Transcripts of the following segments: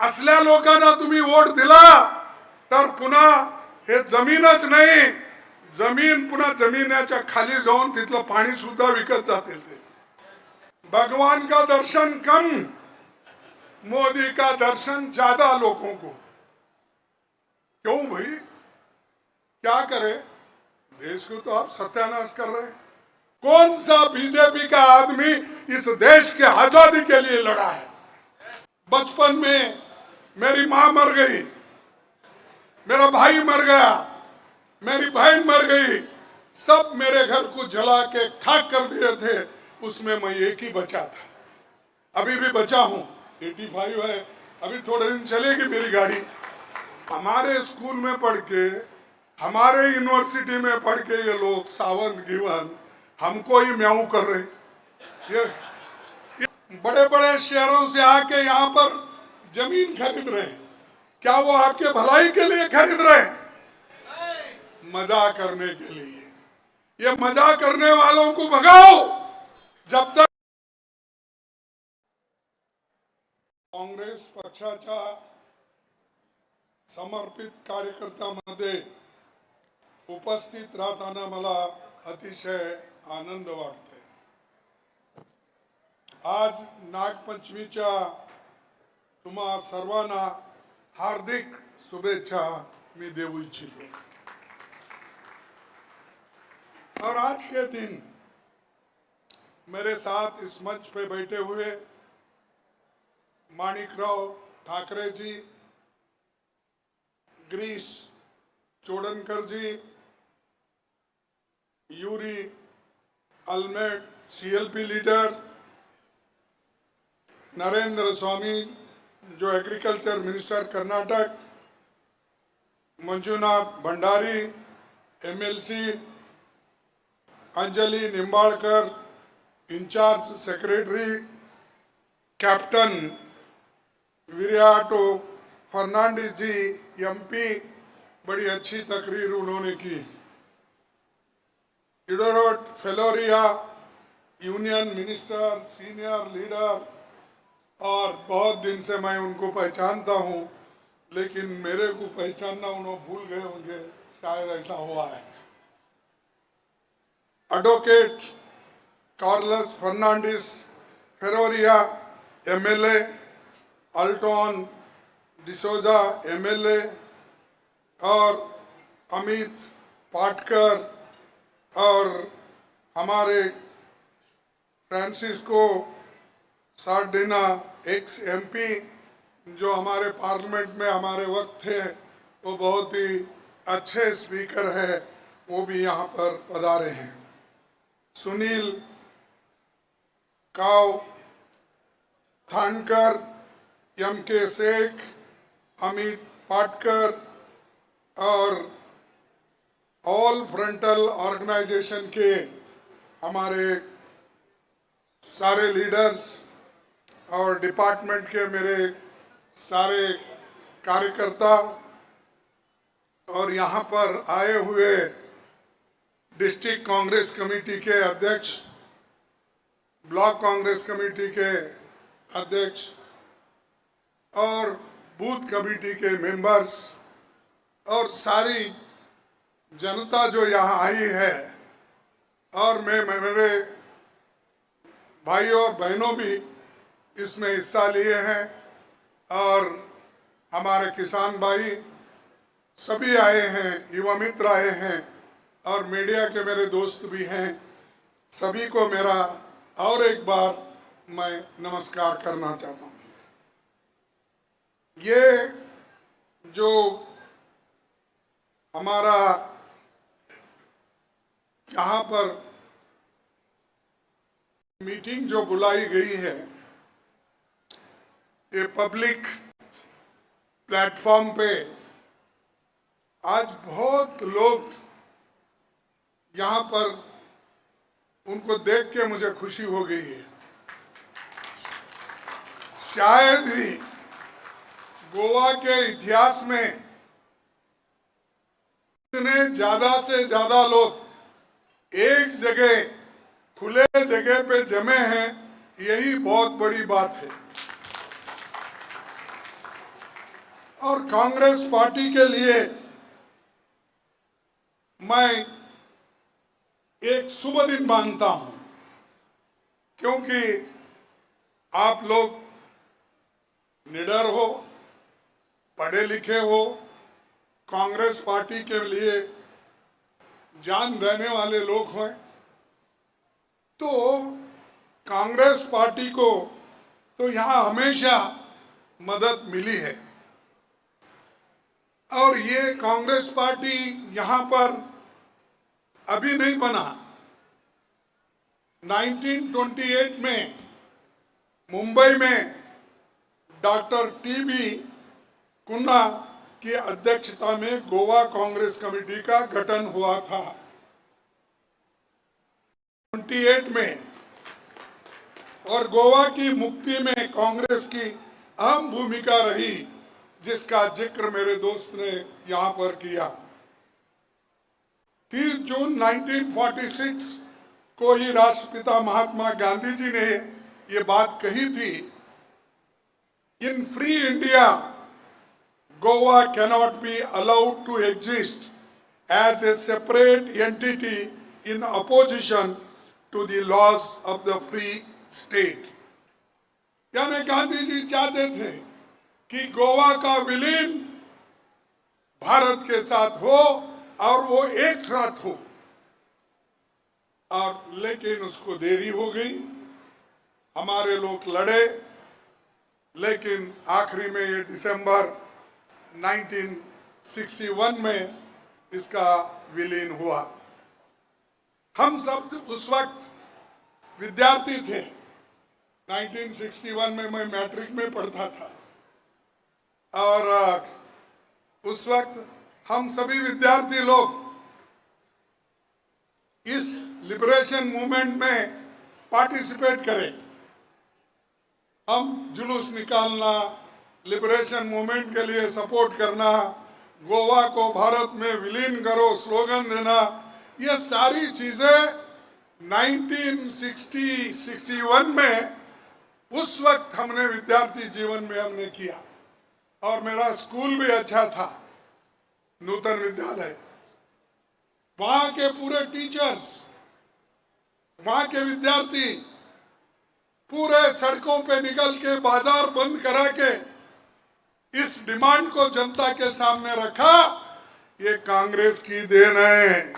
असल्या लोकांना तुम्ही वोट दिला तर पुन्हा हे जमीनच नाही, जमीन पुन्हा जमिनीच्या खाली जाऊन तिथलं पाणी सुद्धा विकत जातील ते। भगवान का दर्शन कम, मोदी का दर्शन ज्यादा लोगों को। क्यों भाई, क्या करे? देश को तो आप सत्यानाश कर रहे हैं। कौन सा बीजेपी का आदमी इस देश के आजादी के लिए लड़ा है? बचपन में मेरी मां मर गई, मेरा भाई मर गया, मेरी बहन मर गई, सब मेरे घर को जला के खाक कर दिए थे, उसमें मैं एक ही बचा था। अभी भी बचा हूं, 85 है, अभी थोड़े दिन चलेगी मेरी गाड़ी। हमारे स्कूल में पढ़ के, हमारे यूनिवर्सिटी में पढ़ के ये लोग सावंत गिवन हमको ही म्याऊ कर रहे। ये बड़े बड़े शहरों से आके यहाँ पर जमीन खरीद रहे हैं, क्या वो आपके भलाई के लिए खरीद रहे हैं? मजा करने के लिए। ये मजा करने वालों को भगाओ। जब तक काँग्रेस पक्षाच्या समर्पित कार्यकर्त्यामध्ये उपस्थित राहताना मला अतिशय आनंद वाटतोय। आज नागपंचमीच्या तुम्हा सर्वांना हार्दिक शुभेच्छा मी देऊ इच्छितो। और आज के दिन मेरे साथ इस मंच पे बैठे हुए माणिकराव ठाकरे जी, गिरीश चोडनकर जी, यूरी अलमेड सीएलपी लीडर, नरेंद्र स्वामी जो agriculture minister Karnataka, Manjunath Bhandari MLC, Anjali Nimbalkar incharge secretary, captain Viriato Fernandes ji MP, बड़ी अच्छी तकरीर उन्होंने की। Eduardo Faleiro union minister, senior leader, और बहुत दिन से मैं उनको पहचानता हूं, लेकिन मेरे को पहचानना उन्होंने भूल गए होंगे, शायद ऐसा हुआ है। Advocate Carlos Fernandes Ferreira MLA, Altone D'Souza MLA, और अमित पाटकर, और हमारे फ्रांसिस्को सार्डिना एक्स एमपी जो हमारे पार्लियामेंट में हमारे वक्त थे, वो बहुत ही अच्छे स्पीकर है, वो भी यहाँ पर पधारे हैं। सुनील काव थानकर, एम के शेख, अमित पाटकर, और ऑल फ्रंटल ऑर्गेनाइजेशन के हमारे सारे लीडर्स और डिपार्टमेंट के मेरे सारे कार्यकर्ता, और यहाँ पर आए हुए डिस्ट्रिक्ट कांग्रेस कमेटी के अध्यक्ष, ब्लॉक कांग्रेस कमेटी के अध्यक्ष, और बूथ कमेटी के मेंबर्स, और सारी जनता जो यहाँ आई है, और मेरे भाइयों और बहनों भी इसमें हिस्सा लिए हैं, और हमारे किसान भाई सभी आए हैं, युवा मित्र आए हैं, और मीडिया के मेरे दोस्त भी हैं। सभी को मेरा और एक बार मैं नमस्कार करना चाहता हूँ। ये जो हमारा यहाँ पर मीटिंग जो बुलाई गई है, ये पब्लिक प्लेटफॉर्म पे आज बहुत लोग यहाँ पर, उनको देख के मुझे खुशी हो गई है। शायद ही गोवा के इतिहास में इतने ज्यादा से ज्यादा लोग एक जगह खुले जगह पे जमे हैं, यही बहुत बड़ी बात है। और कांग्रेस पार्टी के लिए मैं एक शुभ दिन मानता हूं, क्योंकि आप लोग निडर हो, पढ़े लिखे हो, कांग्रेस पार्टी के लिए जान देने वाले लोग हैं। तो कांग्रेस पार्टी को तो यहाँ हमेशा मदद मिली है, और ये कांग्रेस पार्टी यहाँ पर अभी नहीं बना। 1928 में मुंबई में डॉक्टर टीबी कुन्ना की अध्यक्षता में गोवा कांग्रेस कमेटी का गठन हुआ था 28 में, और गोवा की मुक्ति में कांग्रेस की अहम भूमिका रही, जिसका जिक्र मेरे दोस्त ने यहां पर किया। 30 जून 1946 को ही राष्ट्रपिता महात्मा गांधी जी ने ये बात कही थी, in free India Goa cannot be allowed to exist as a separate entity in opposition to the laws of the free state. यानी गांधी जी चाहते थे कि गोवा का विलीन भारत के साथ हो और वो एक साथ हो, और लेकिन उसको देरी हो गई। हमारे लोग लड़े, लेकिन आखिरी में ये दिसंबर 1961 में इसका विलीन हुआ। हम सब उस वक्त विद्यार्थी थे। 1961 में मैं मैट्रिक में पढ़ता था, और उस वक्त हम सभी विद्यार्थी लोग इस लिबरेशन मूवमेंट में पार्टिसिपेट करें। हम जुलूस निकालना, लिबरेशन मूवमेंट के लिए सपोर्ट करना, गोवा को भारत में विलीन करो स्लोगन देना, ये सारी चीजें 1961 में उस वक्त हमने विद्यार्थी जीवन में हमने किया। और मेरा स्कूल भी अच्छा था, नूतन विद्यालय। वहां के पूरे टीचर्स, वहां के विद्यार्थी पूरे सड़कों पे निकल के बाजार बंद करा के इस डिमांड को जनता के सामने रखा। ये कांग्रेस की देन है।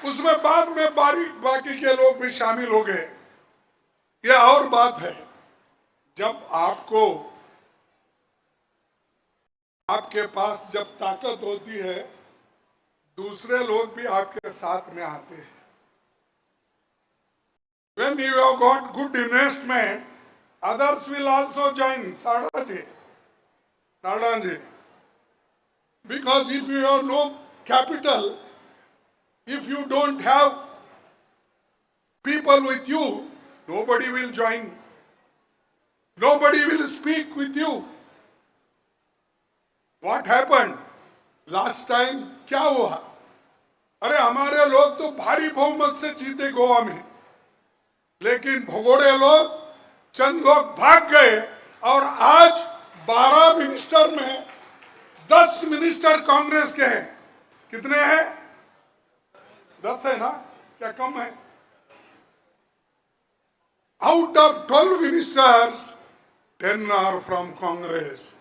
उसमें बाद में बाकी के लोग भी शामिल हो गए। ये और बात है, जब आपके पास जब ताकत होती है, दूसरे लोग भी आपके साथ में आते हैं। When you have got good investment, others will also join. Sardaji. Because if you have no capital, if you don't have people with you, nobody will join. Nobody will speak with you. What happened? Last time क्या हुआ? अरे हमारे लोग तो भारी बहुमत से जीते गोवा में, लेकिन भगोड़े लोग, चंद लोग भाग गए, और आज 12 मिनिस्टर में 10 मिनिस्टर कांग्रेस के हैं। कितने हैं? 10 है ना, क्या कम है? Out of 12 ministers, 10 are from Congress.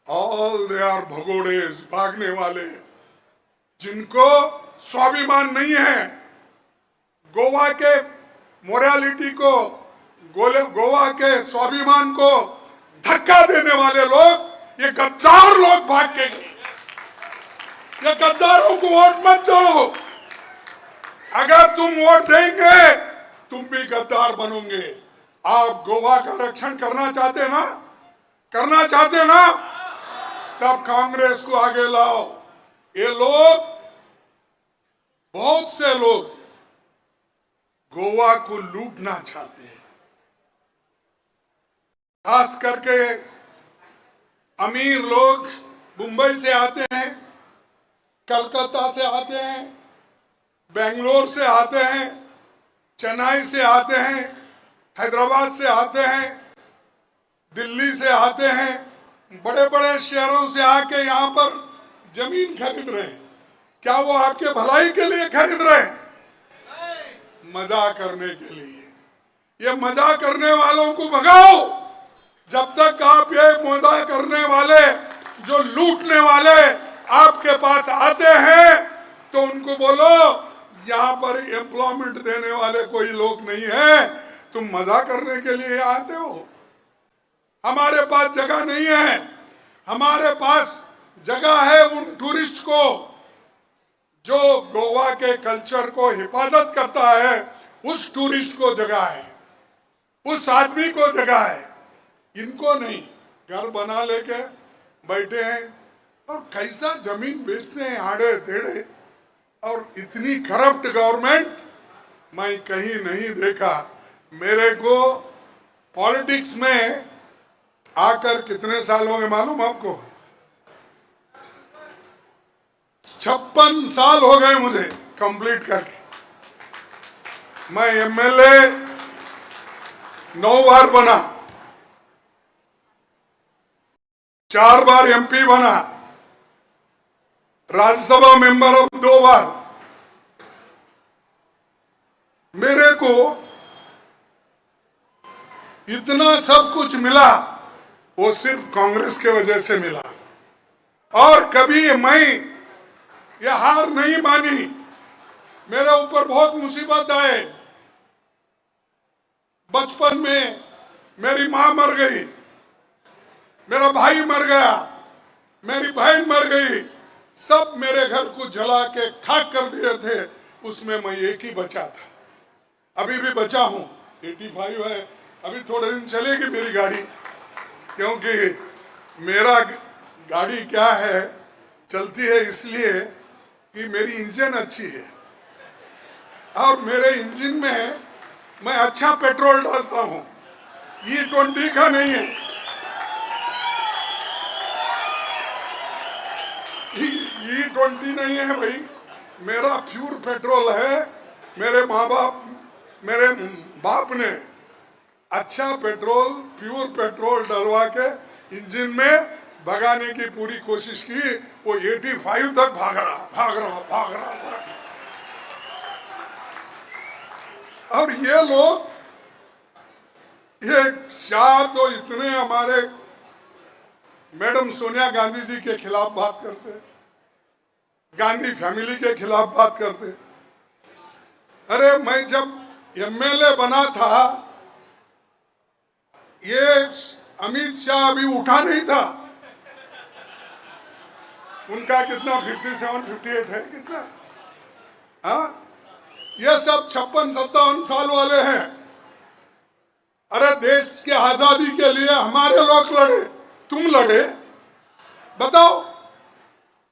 All they are भगोड़े, भागने वाले, जिनको स्वाभिमान नहीं है। गोवा के मोरालिटी को, गोवा के स्वाभिमान को धक्का देने वाले लोग, ये गद्दार लोग भाग के गए। ये गद्दारों को वोट मत दो। अगर तुम वोट देंगे, तुम भी गद्दार बनोगे। आप गोवा का रक्षण करना चाहते ना, तब कांग्रेस को आगे लाओ। ये लोग, बहुत से लोग गोवा को लूटना चाहते हैं। खास करके अमीर लोग मुंबई से आते हैं, कलकत्ता से आते हैं, बेंगलोर से आते हैं, चेन्नई से आते हैं, हैदराबाद से आते हैं, दिल्ली से आते हैं, बड़े बड़े शहरों से आके यहाँ पर जमीन खरीद रहे हैं। क्या वो आपके भलाई के लिए खरीद रहे हैं? मजा करने के लिए। ये मजा करने वालों को भगाओ। जब तक आप ये मजा करने वाले, जो लूटने वाले आपके पास आते हैं, तो उनको बोलो यहाँ पर एम्प्लॉयमेंट देने वाले कोई लोग नहीं है, तुम मजा करने के लिए आते हो। हमारे पास जगह नहीं है, हमारे पास जगह है उन टूरिस्ट को जो गोवा के कल्चर को हिफाजत करता है, उस टूरिस्ट को जगह है, उस आदमी को जगह है, इनको नहीं। घर बना लेके बैठे हैं और कैसा जमीन बेचते हैं आड़े टेढ़े। और इतनी करप्ट गवर्नमेंट मैं कहीं नहीं देखा। मेरे को पॉलिटिक्स में आकर कितने साल हो गए मालूम आपको? 56 साल हो गए मुझे कंप्लीट करके। मैं एमएलए 9 बार बना, 4 बार एमपी बना, राज्यसभा मेंबर 2 बार। मेरे को इतना सब कुछ मिला, वो सिर्फ कांग्रेस के वजह से मिला। और कभी मैं ये हार नहीं मानी। मेरे ऊपर बहुत मुसीबत आए। बचपन में मेरी मां मर गई, मेरा भाई मर गया, मेरी बहन मर गई, सब मेरे घर को जला के खाक कर दिए थे। उसमें मैं एक ही बचा था। अभी भी बचा हूं, 85 है। अभी थोड़े दिन चलेगी मेरी गाड़ी, क्योंकि मेरा गाड़ी क्या है, चलती है इसलिए कि मेरी इंजन अच्छी है और मेरे इंजन में मैं अच्छा पेट्रोल डालता हूं। E20 का नहीं है, E20 नहीं है भाई, मेरा प्योर पेट्रोल है। मेरे मेरे बाप ने अच्छा पेट्रोल, प्योर पेट्रोल डलवा के इंजन में भगाने की पूरी कोशिश की। वो 85 तक भाग रहा। और ये लोग, ये शाह तो इतने हमारे मैडम सोनिया गांधी जी के खिलाफ बात करते, गांधी फैमिली के खिलाफ बात करते। अरे मैं जब एमएलए बना था, ये अमित शाह अभी उठा नहीं था। उनका कितना 57, 58 है कितना? हाँ, ये सब 56-57 साल वाले हैं। अरे देश के आजादी के लिए हमारे लोग लड़े, तुम लड़े। बताओ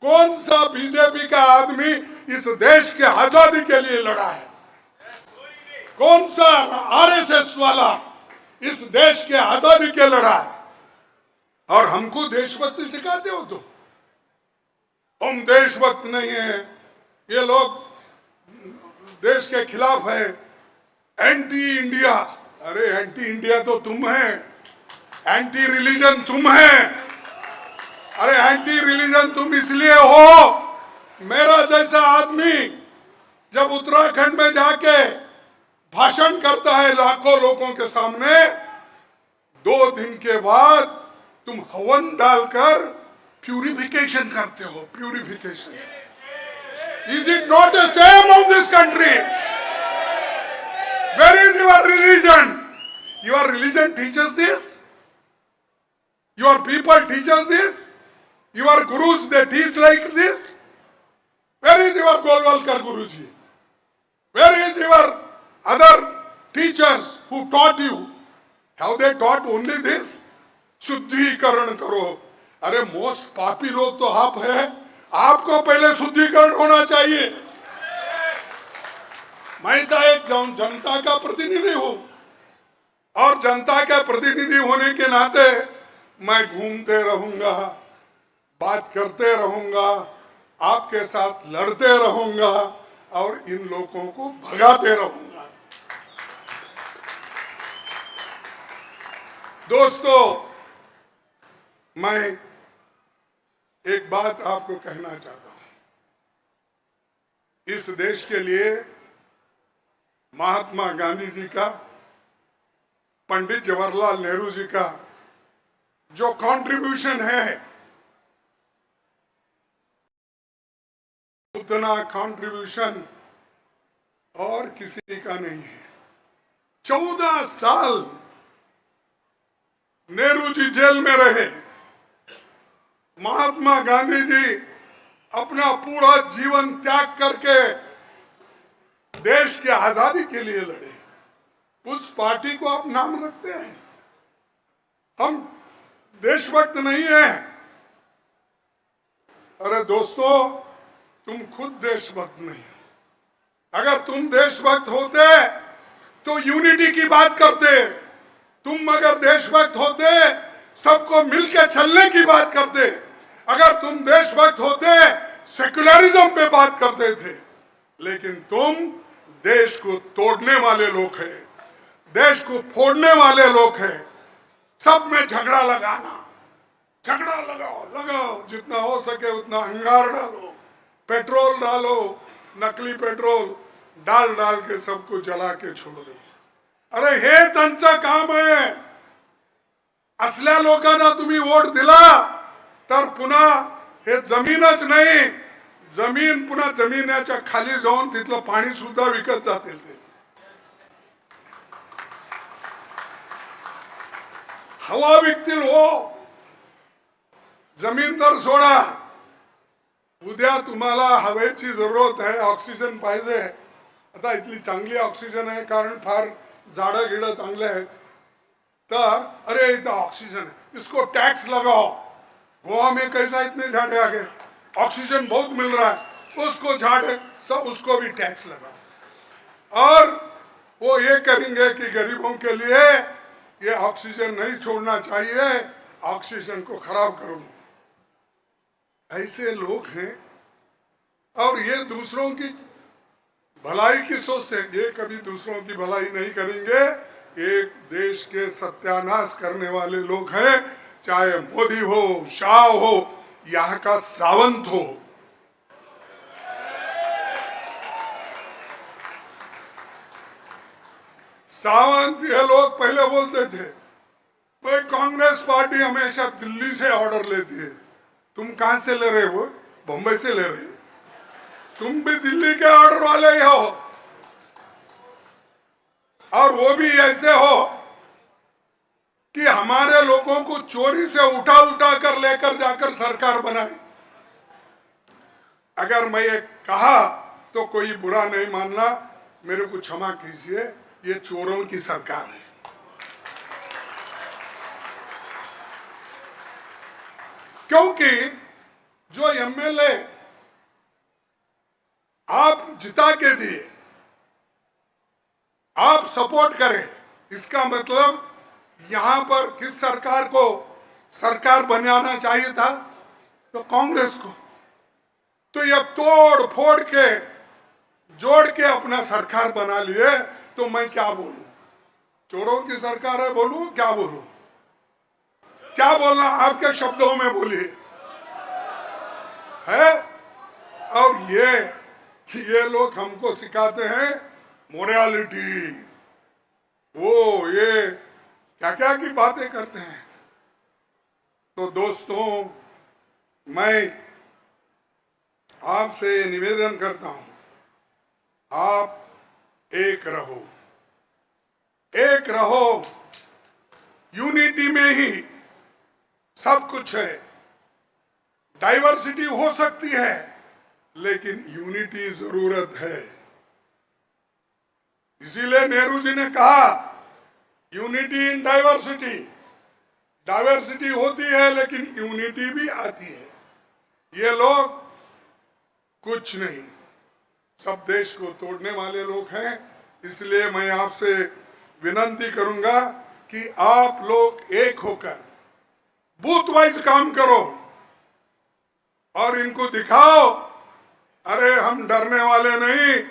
कौन सा बीजेपी का आदमी इस देश के आजादी के लिए लड़ा है? कौन सा आरएसएस वाला इस देश के आजादी के लड़ा है? और हमको देशभक्ति सिखाते हो तो हम देशभक्त नहीं है। ये लोग देश के खिलाफ है, एंटी इंडिया। अरे एंटी इंडिया तो तुम है, एंटी रिलीजन तुम है। अरे एंटी रिलीजन तुम इसलिए हो, मेरा जैसा आदमी जब उत्तराखंड में जाके भाषण करता है लाखों लोगों के सामने, 2 दिन के बाद तुम हवन डालकर प्यूरिफिकेशन करते हो। Purification is it not the same of this country? Where is your religion? Your religion teachers this? Your people teachers this? Your gurus they teach like this? Where is your Golwalkar Guruji? Where is your other teachers who taught you? Have they taught only this? शुद्धिकरण करो। अरे most पापी लोग तो आप है, आपको पहले शुद्धिकरण होना चाहिए। मैं तो एक जनता का प्रतिनिधि हूं और जनता का प्रतिनिधि होने के नाते मैं घूमते रहूंगा, बात करते रहूंगा, आपके साथ लड़ते रहूंगा और इन लोगों को भगाते रहूंगा। दोस्तों, मैं एक बात आपको कहना चाहता हूं, इस देश के लिए महात्मा गांधी जी का, पंडित जवाहरलाल नेहरू जी का जो कंट्रीब्यूशन है, उतना कंट्रीब्यूशन और किसी का नहीं है। 14 साल नेहरू जी जेल में रहे, महात्मा गांधी जी अपना पूरा जीवन त्याग करके देश की आजादी के लिए लड़े। उस पार्टी को आप नाम रखते हैं, हम देशभक्त नहीं हैं। अरे दोस्तों, तुम खुद देशभक्त नहीं हो। अगर तुम देशभक्त होते तो यूनिटी की बात करते। तुम अगर देशभक्त होते सबको मिलकर चलने की बात करते। अगर तुम देशभक्त होते सेक्युलरिज्म पे बात करते थे। लेकिन तुम देश को तोड़ने वाले लोग हैं, देश को फोड़ने वाले लोग हैं। सब में झगड़ा लगाना, झगड़ा लगाओ, जितना हो सके उतना अंगार डालो, पेट्रोल डालो, नकली पेट्रोल डाल के सबको जला के छोड़ दो। अरे हे त्यांचं काम आहे। असल्या लोकांना तुम्ही वोट दिला तर पुन्हा हे जमीनच नाही, जमीन पुन्हा जमिनीच्या खाली जाऊन तिथलं पाणी सुद्धा विकत जातील ते। हवा विकतील हो, जमीन तर सोडा। उद्या तुम्हाला हवेची जरूरत आहे, ऑक्सिजन पाहिजे। आता इतली चांगली ऑक्सिजन आहे कारण फार झाडं गिडं चांगले आहेत। तर अरे इतना ऑक्सीजन है, इसको टैक्स लगाओ। गोवा में कैसा इतने झाड़े आ गए, ऑक्सीजन बहुत मिल रहा है, उसको झाड़े सब उसको भी टैक्स लगाओ। और वो ये करेंगे कि गरीबों के लिए ये ऑक्सीजन नहीं छोड़ना चाहिए, ऑक्सीजन को खराब करो। ऐसे लोग हैं और ये दूसरों की भलाई की सोचते हैं। ये कभी दूसरों की भलाई नहीं करेंगे। एक देश के सत्यानाश करने वाले लोग हैं, चाहे मोदी हो, शाह हो, यहाँ का सावंत हो। सावंत ये लोग पहले बोलते थे भाई कांग्रेस पार्टी हमेशा दिल्ली से ऑर्डर लेती है। तुम कहां से ले रहे हो? बंबई से ले रहे हो। तुम भी दिल्ली के ऑर्डर वाले ही हो, और वो भी ऐसे हो कि हमारे लोगों को चोरी से उठा कर लेकर जाकर सरकार बनाए। अगर मैं ये कहा तो कोई बुरा नहीं मानना, मेरे को क्षमा कीजिए, ये चोरों की सरकार है। क्योंकि जो एमएलए आप जिता के दिए, आप सपोर्ट करें, इसका मतलब यहां पर किस सरकार को सरकार बनाना चाहिए था? तो कांग्रेस को। तो ये तोड़ फोड़ के जोड़ के अपना सरकार बना लिए, तो मैं क्या बोलूं? चोरों की सरकार है बोलूं? क्या बोलूं? क्या बोलना? आपके शब्दों में बोलिए है। और ये लोग हमको सिखाते हैं मोरालिटी, वो ये क्या क्या की बातें करते हैं। तो दोस्तों, मैं आपसे निवेदन करता हूं, आप एक रहो, एक रहो। यूनिटी में ही सब कुछ है। डाइवर्सिटी हो सकती है, लेकिन यूनिटी जरूरत है। इसीलिए नेहरू जी ने कहा यूनिटी इन डाइवर्सिटी। डाइवर्सिटी होती है लेकिन यूनिटी भी आती है। ये लोग कुछ नहीं, सब देश को तोड़ने वाले लोग हैं। इसलिए मैं आपसे विनती करूंगा कि आप लोग एक होकर बूथ वाइज काम करो और इनको दिखाओ, अरे हम डरने वाले नहीं।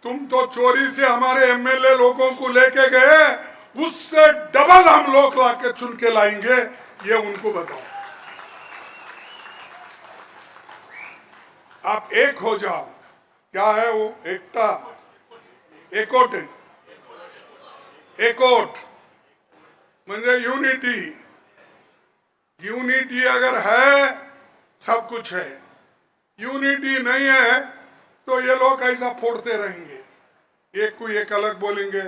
तुम तो चोरी से हमारे एमएलए लोगों को लेके गए, उससे डबल हम लोग लाके चुन के लाएंगे, ये उनको बताओ। आप एक हो जाओ। क्या है वो? एकता, एकोट, एकोट म्हणजे यूनिटी। यूनिटी अगर है सब कुछ है, यूनिटी नहीं है तो ये लोग ऐसा फोड़ते रहेंगे। एक को एक अलग बोलेंगे,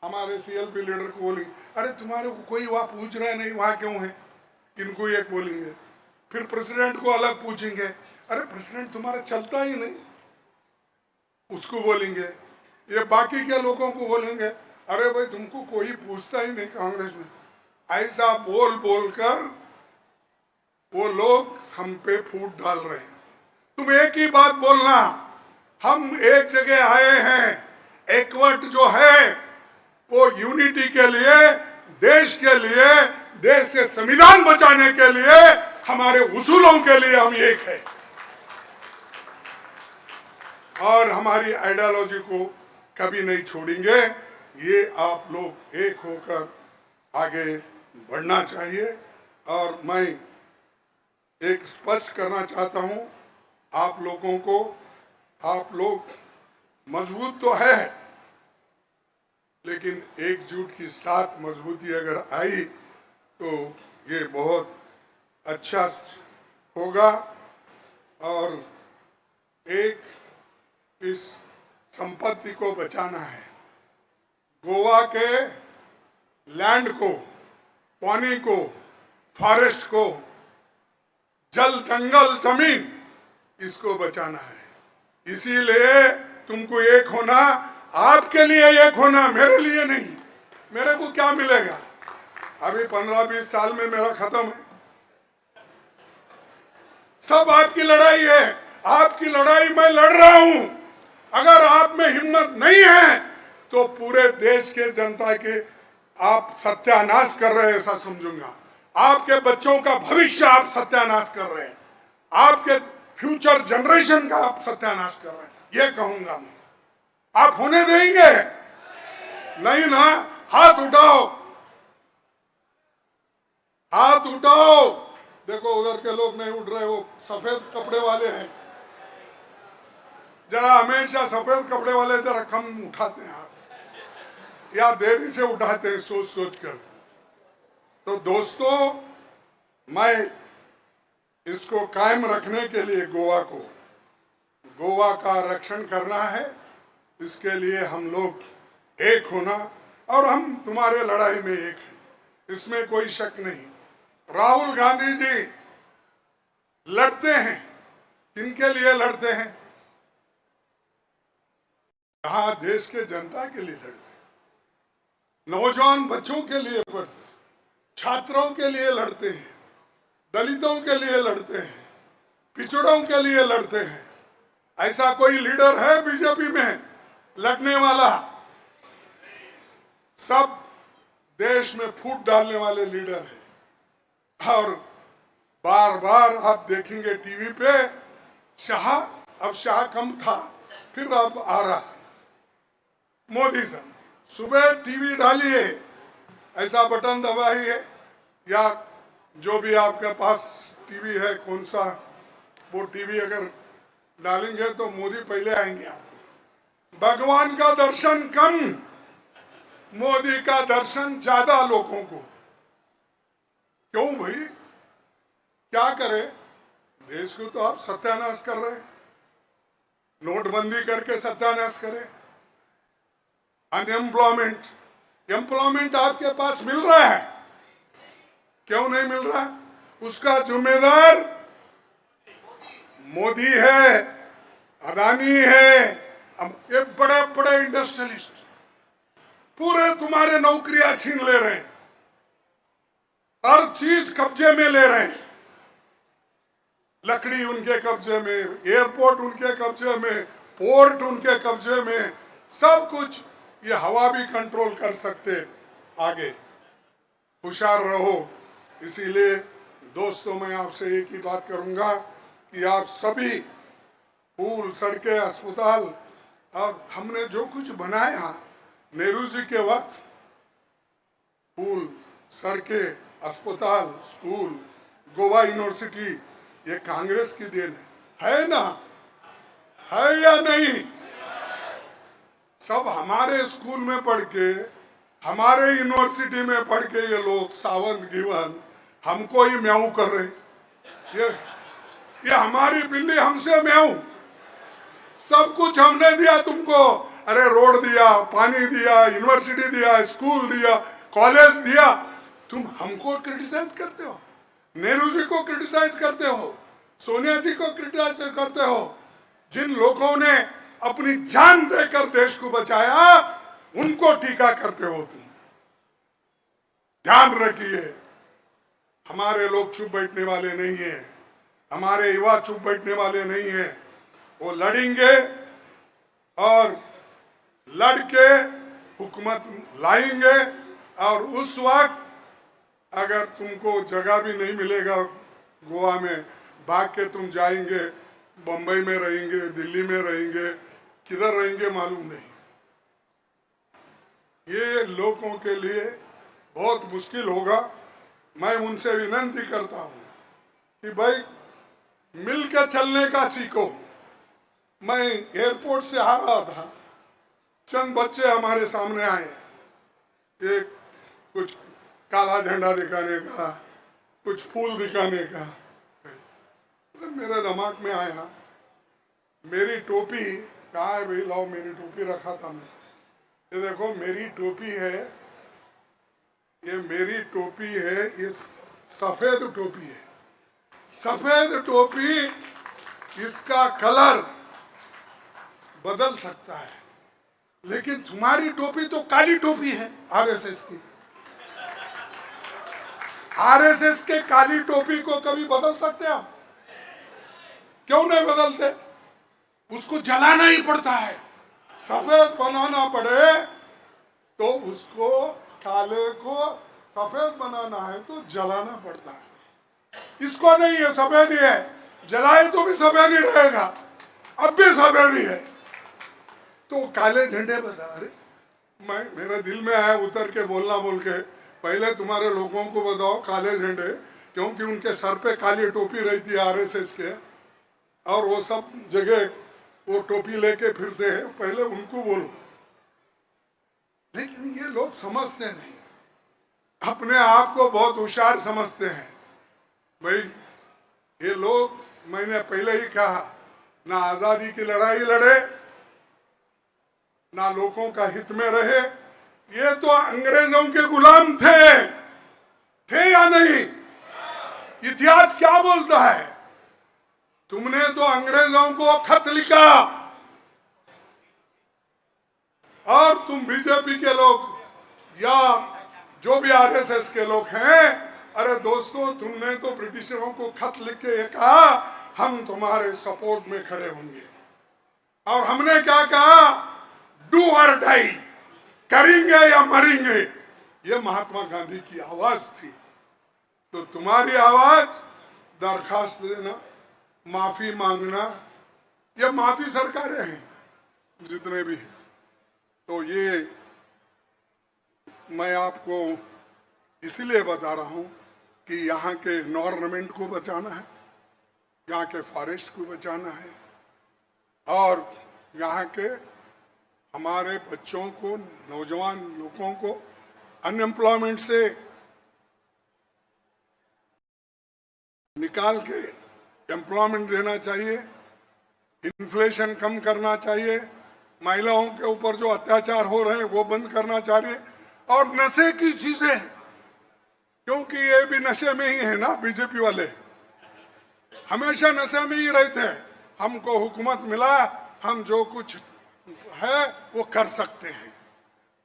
हमारे सीएलपी लीडर को बोलेंगे अरे तुम्हारे को कोई वहां पूछ रहा है नहीं, वहां क्यों है, इनको एक बोलेंगे। फिर प्रेसिडेंट को अलग पूछेंगे, अरे प्रेसिडेंट तुम्हारा चलता ही नहीं, उसको बोलेंगे। ये बाकी के लोगों को बोलेंगे अरे भाई तुमको कोई पूछता ही नहीं कांग्रेस में। ऐसा बोल बोलकर वो लोग हम पे फूट डाल रहे हैं। तुम एक ही बात बोलना, हम एक जगह आए हैं, एकवट जो है वो यूनिटी के लिए, देश के लिए, देश के संविधान बचाने के लिए, हमारे उसूलों के लिए हम एक है और हमारी आइडियोलॉजी को कभी नहीं छोड़ेंगे। ये आप लोग एक होकर आगे बढ़ना चाहिए। और मैं एक स्पष्ट करना चाहता हूं आप लोगों को, आप लोग मजबूत तो है लेकिन एकजुट के साथ मजबूती अगर आई तो ये बहुत अच्छा होगा। और एक इस संपत्ति को बचाना है, गोवा के लैंड को, पानी को, फॉरेस्ट को, जल जंगल जमीन, इसको बचाना है। इसीलिए तुमको एक होना, आपके लिए एक होना, मेरे लिए नहीं। मेरे को क्या मिलेगा? अभी 15-20 साल में मेरा खत्म है। सब आपकी लड़ाई है, आपकी लड़ाई मैं लड़ रहा हूं। अगर आप में हिम्मत नहीं है तो पूरे देश के जनता के आप सत्यानाश कर रहे हैं, ऐसा समझूंगा। आपके बच्चों का भविष्य आप सत्यानाश कर रहे हैं, आपके फ्यूचर जनरेशन का आप सत्यानाश कर रहे हैं, ये कहूंगा मैं। आप होने देंगे? नहीं ना? हाथ उठाओ, हाथ उठाओ। देखो उधर के लोग नहीं उठ रहे, वो सफेद कपड़े वाले हैं। जरा हमेशा सफेद कपड़े वाले जरा कम उठाते हैं हाथ, या देरी से उठाते हैं सोच सोच कर। तो दोस्तों, मैं इसको कायम रखने के लिए गोवा का रक्षण करना है। इसके लिए हम लोग एक होना, और हम तुम्हारे लड़ाई में एक हैं, इसमें कोई शक नहीं। राहुल गांधी जी लड़ते हैं, किनके लिए लड़ते हैं? यहाँ देश के जनता के लिए लड़ते हैं, नौजवान बच्चों के लिए लड़ते हैं, छात्रों के लिए लड़ते हैं, दलितों के लिए लड़ते हैं, पिछड़ों के लिए लड़ते हैं। ऐसा कोई लीडर है बीजेपी में लड़ने वाला? सब देश में फूट डालने वाले लीडर हैं। और बार बार आप देखेंगे टीवी पे शाह, अब शाह कम था, फिर अब आ रहा मोदी साहब। सुबह टीवी डालिए, ऐसा बटन दबाइए, या जो भी आपके पास टीवी है, कौन सा, वो टीवी अगर डालेंगे तो मोदी पहले आएंगे आपको। भगवान का दर्शन कम, मोदी का दर्शन ज्यादा लोगों को। क्यों भाई? क्या करे? देश को तो आप सत्यानाश कर रहे हैं, नोटबंदी करके सत्यानाश करें। एम्प्लॉयमेंट आपके पास मिल रहा है, क्यों नहीं मिल रहा? उसका जिम्मेदार मोदी है, अदानी है, ये बड़े बड़े इंडस्ट्रियलिस्ट पूरे तुम्हारे नौकरियां छीन ले रहे हैं, हर चीज कब्जे में ले रहे हैं। लकड़ी उनके कब्जे में, एयरपोर्ट उनके कब्जे में, पोर्ट उनके कब्जे में, सब कुछ। ये हवा भी कंट्रोल कर सकते। आगे होशियार रहो। इसीलिए दोस्तों, मैं आपसे एक ही बात करूंगा कि आप सभी पुल, सड़कें, अस्पताल, और हमने जो कुछ बनाया नेहरू जी के वक्त, पुल, सड़कें, अस्पताल, स्कूल, गोवा यूनिवर्सिटी, ये कांग्रेस की देन है ना? है या नहीं? सब हमारे स्कूल में पढ़ के, हमारे यूनिवर्सिटी में पढ़ के ये लोग सावंत गिवन हमको ही म्याऊं कर रहे। ये हमारी बिल्ली हमसे म्याऊं। सब कुछ हमने दिया तुमको, अरे रोड दिया, पानी दिया, यूनिवर्सिटी दिया, स्कूल दिया, कॉलेज दिया, तुम हमको क्रिटिसाइज करते हो, नेहरू जी को क्रिटिसाइज करते हो, सोनिया जी को क्रिटिसाइज करते हो। जिन लोगों ने अपनी जान देकर देश को बचाया उनको टीका करते हो तुम। ध्यान रखिए, हमारे लोग चुप बैठने वाले नहीं हैं, हमारे युवा चुप बैठने वाले नहीं हैं। वो लड़ेंगे और लड़के हुकूमत लाएंगे, और उस वक्त अगर तुमको जगह भी नहीं मिलेगा गोवा में, भाग के तुम जाएंगे, बंबई में रहेंगे, दिल्ली में रहेंगे, किधर रहेंगे मालूम नहीं। ये लोगों के लिए बहुत मुश्किल होगा। मैं उनसे विनती करता हूं कि भाई मिलकर चलने का सीखो। मैं एयरपोर्ट से आ रहा था, चंद बच्चे हमारे सामने आए, एक कुछ काला झंडा दिखाने का, कुछ फूल दिखाने का। तो मेरे दिमाग में आया, मेरी टोपी कहाँ है भाई? लाओ, मेरी टोपी रखा था मैं। ये देखो मेरी टोपी है, ये मेरी टोपी है, ये सफेद टोपी है। सफेद टोपी, इसका कलर बदल सकता है, लेकिन तुम्हारी टोपी तो काली टोपी है आरएसएस की। आरएसएस के काली टोपी को कभी बदल सकते आप? क्यों नहीं बदलते? उसको जलाना ही पड़ता है। सफेद बनाना पड़े तो उसको, काले को सफेद बनाना है तो जलाना पड़ता है। इसको नहीं, है सफेद ही है, जलाए तो भी सफेद ही रहेगा, अब भी सफेद ही है। तो काले झंडे बजा, अरे मेरे दिल में आया उतर के बोलना, बोल के पहले तुम्हारे लोगों को बताओ काले झंडे, क्योंकि उनके सर पे काली टोपी रहती है आरएसएस के, और वो सब जगह वो टोपी लेके फिरते हैं, पहले उनको बोलो। लेकिन ये लोग समझते नहीं, अपने आप को बहुत होशियार समझते हैं। भाई ये लोग, मैंने पहले ही कहा, ना आजादी की लड़ाई लड़े, ना लोगों का हित में रहे। ये तो अंग्रेजों के गुलाम थे या नहीं? इतिहास क्या बोलता है? तुमने तो अंग्रेजों को खत लिखा, और तुम बीजेपी के लोग या जो भी आरएसएस के लोग हैं, अरे दोस्तों, तुमने तो ब्रिटिशरों को खत लिख के कहा हम तुम्हारे सपोर्ट में खड़े होंगे, और हमने क्या कहा? डू और डाई, करेंगे या मरेंगे। ये महात्मा गांधी की आवाज थी। तो तुम्हारी आवाज दरखास्त देना, माफी मांगना, ये माफी सरकारें हैं जितने भी हैं। तो ये मैं आपको इसीलिए बता रहा हूं कि यहाँ के एनवायरनमेंट को बचाना है, यहाँ के फॉरेस्ट को बचाना है, और यहाँ के हमारे बच्चों को, नौजवान लोगों को अनएम्प्लॉयमेंट से निकाल के एम्प्लॉयमेंट देना चाहिए, इन्फ्लेशन कम करना चाहिए, महिलाओं के ऊपर जो अत्याचार हो रहे हैं वो बंद करना चाहिए, और नशे की चीजें, क्योंकि ये भी नशे में ही है ना, बीजेपी वाले हमेशा नशे में ही रहते हैं। हमको हुकूमत मिला, हम जो कुछ है वो कर सकते हैं,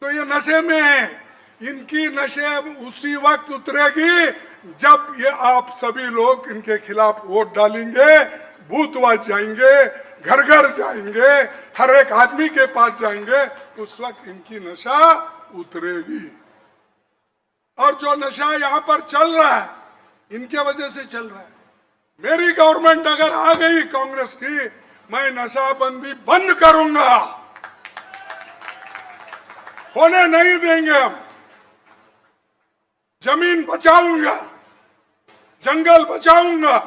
तो ये नशे में है। इनकी नशे अब उसी वक्त उतरेगी जब ये आप सभी लोग इनके खिलाफ वोट डालेंगे, बूथवाइज जाएंगे, घर घर जाएंगे, हर एक आदमी के पास जाएंगे, उस वक्त इनकी नशा उतरेगी। और जो नशा यहाँ पर चल रहा है, इनके वजह से चल रहा है। मेरी गवर्नमेंट अगर आ गई कांग्रेस की, मैं नशाबंदी बंद करूंगा, होने नहीं देंगे हम। जमीन बचाऊंगा, जंगल बचाऊंगा,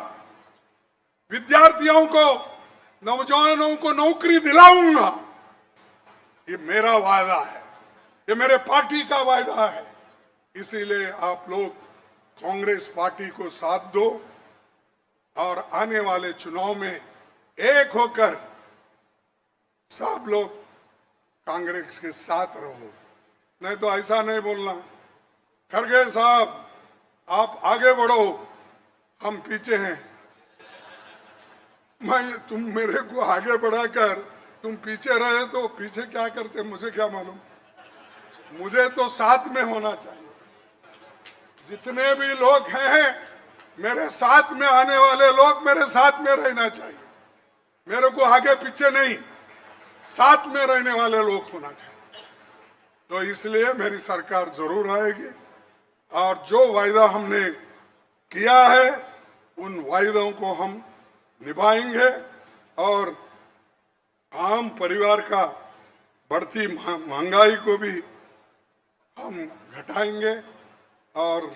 विद्यार्थियों को नौजवानों को नौकरी दिलाऊंगा। ये मेरा वायदा है, ये मेरे पार्टी का वायदा है। इसीलिए आप लोग कांग्रेस पार्टी को साथ दो और आने वाले चुनाव में एक होकर सब लोग कांग्रेस के साथ रहो। नहीं तो ऐसा नहीं बोलना, खड़गे साहब आप आगे बढ़ो, हम पीछे हैं। तुम मेरे को आगे बढ़ाकर तुम पीछे रहे तो पीछे क्या करते मुझे क्या मालूम। मुझे तो साथ में होना चाहिए। जितने भी लोग हैं मेरे साथ में आने वाले लोग मेरे साथ में रहना चाहिए। मेरे को आगे पीछे नहीं, साथ में रहने वाले लोग होना चाहिए। तो इसलिए मेरी सरकार जरूर आएगी और जो वायदा हमने किया है उन वायदों को हम निभाएंगे और आम परिवार का बढ़ती महंगाई को भी हम घटाएंगे और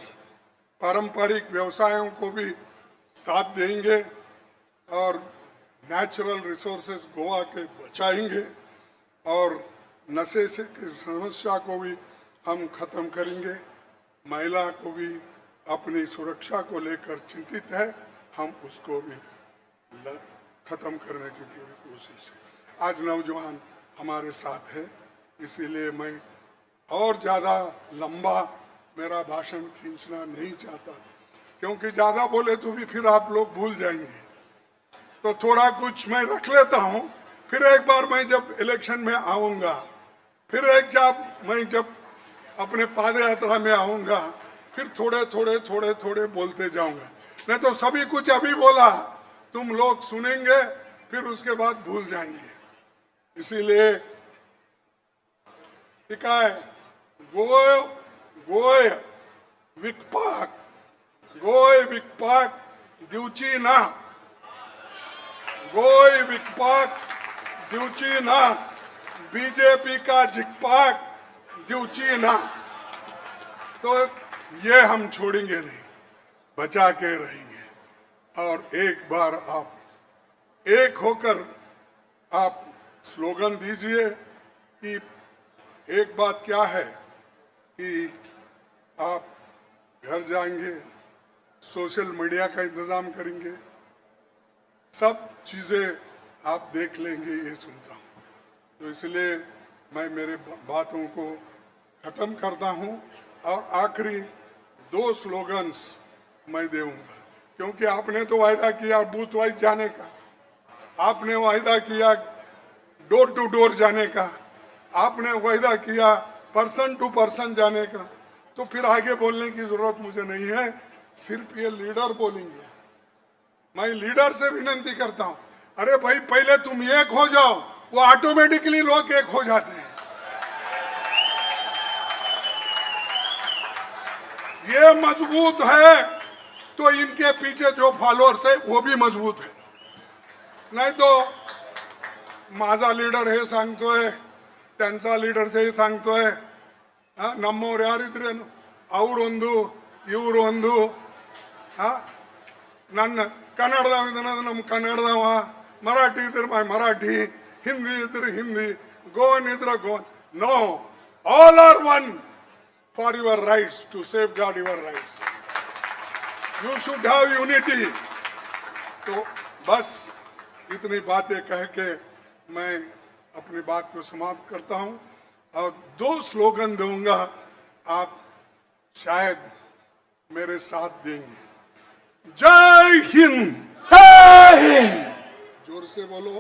पारंपरिक व्यवसायों को भी साथ देंगे और नेचुरल रिसोर्सेज गोवा के बचाएंगे और नशे से की समस्या को भी हम खत्म करेंगे। महिला को भी अपनी सुरक्षा को लेकर चिंतित है, हम उसको भी खत्म करने की पूरी कोशिश है। आज नौजवान हमारे साथ है, इसीलिए मैं और ज़्यादा लंबा मेरा भाषण खींचना नहीं चाहता, क्योंकि ज़्यादा बोले तो भी फिर आप लोग भूल जाएंगे। तो थोड़ा कुछ मैं रख लेता हूँ, फिर एक बार मैं जब इलेक्शन में आऊँगा, फिर मैं जब अपने पाद यात्रा में आऊँगा, फिर थोड़े थोड़े बोलते जाऊँगा। नहीं तो सभी कुछ अभी बोला तुम लोग सुनेंगे, फिर उसके बाद भूल जाएंगे। इसीलिए ठीक है, गोय विकपाक दिवची ना, गोय विकपाक दिवची ना, बीजेपी का जिकपाक दिवची ना। तो ये हम छोड़ेंगे नहीं, बचा के रहेंगे। और एक बार आप एक होकर आप स्लोगन दीजिए कि एक बात क्या है कि आप घर जाएंगे, सोशल मीडिया का इंतजाम करेंगे, सब चीज़ें आप देख लेंगे, ये सुनता हूँ। तो इसलिए मैं मेरे बातों को ख़त्म करता हूँ और आखिरी 2 स्लोगन्स मैं दूंगा, क्योंकि आपने तो वायदा किया बूथ वाइज जाने का, आपने वायदा किया डोर टू डोर जाने का, आपने वायदा किया पर्सन टू पर्सन जाने का। तो फिर आगे बोलने की जरूरत मुझे नहीं है, सिर्फ ये लीडर बोलेंगे। मैं लीडर से विनती करता हूं, अरे भाई पहले तुम एक हो जाओ, वो ऑटोमेटिकली लोग एक हो जाते हैं। ये मजबूत है तो इनके पीछे जो फॉलोअर्स है वो भी मजबूत है। नहीं तो माझा लीडर हे सांगतोय, त्यांचा लीडर हे सांगतोय, ನಮ್ಮವ್ರು ಯಾರಿದ್ರೇನು ಅವ್ರೊಂದು ಇವ್ರೊಂದು, ನನ್ನ ಕನ್ನಡದವ ಇದ್ರೆ ನಮ್ಮ ಕನ್ನಡದವ, ಮರಾಠಿ ಇದ್ರೆ ಮರಾಠಿ, ಹಿಂದಿ ಇದ್ರೆ ಹಿಂದಿ, ಗೋವನ್ ಇದ್ರೆ Goan. No, all are one for your rights, to safeguard your rights. You should have unity. तो बस इतनी बातें कह के मैं अपनी बात को समाप्त करता हूं और 2 स्लोगन दूंगा, आप शायद मेरे साथ देंगे। जय हिंद, जय हिंद, जोर से बोलो,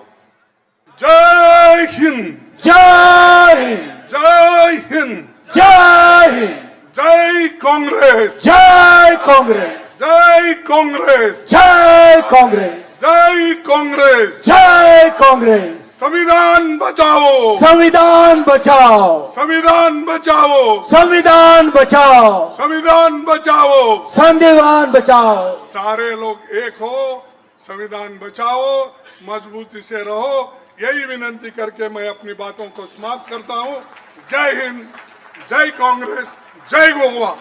जय हिंद, जय हिंद, जय हिंद, जय हिंद, जय कांग्रेस, जय कांग्रेस, जय कांग्रेस, जय कांग्रेस, जय कांग्रेस, जय कांग्रेस। संविधान बचाओ, संविधान बचाओ, संविधान बचाओ, संविधान बचाओ, संविधान बचाओ, संविधान बचाओ। सारे लोग एक हो, संविधान बचाओ, मजबूती से रहो, यही विनती करके मैं अपनी बातों को समाप्त करता हूं। जय हिंद, जय कांग्रेस, जय गोवा।